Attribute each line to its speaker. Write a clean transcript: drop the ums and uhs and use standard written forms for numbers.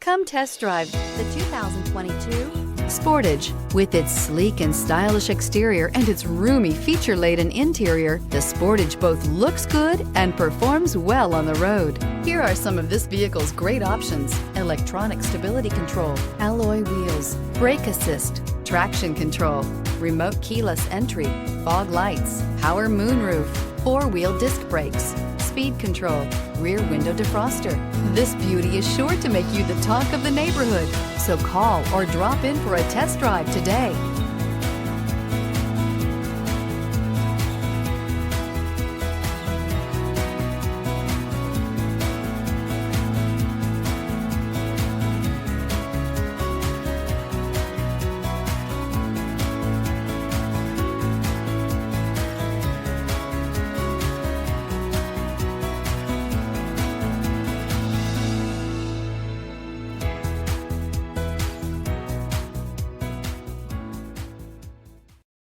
Speaker 1: Come test drive the 2022 Sportage. With its sleek and stylish exterior and its roomy feature-laden interior, the Sportage both looks good and performs well on the road. Here are some of this vehicle's great options: electronic stability control, alloy wheels, brake assist, traction control, remote keyless entry, fog lights, power moonroof, four-wheel disc brakes, speed control, rear window defroster. This beauty is sure to make you the talk of the neighborhood. So call or drop in for a test drive today.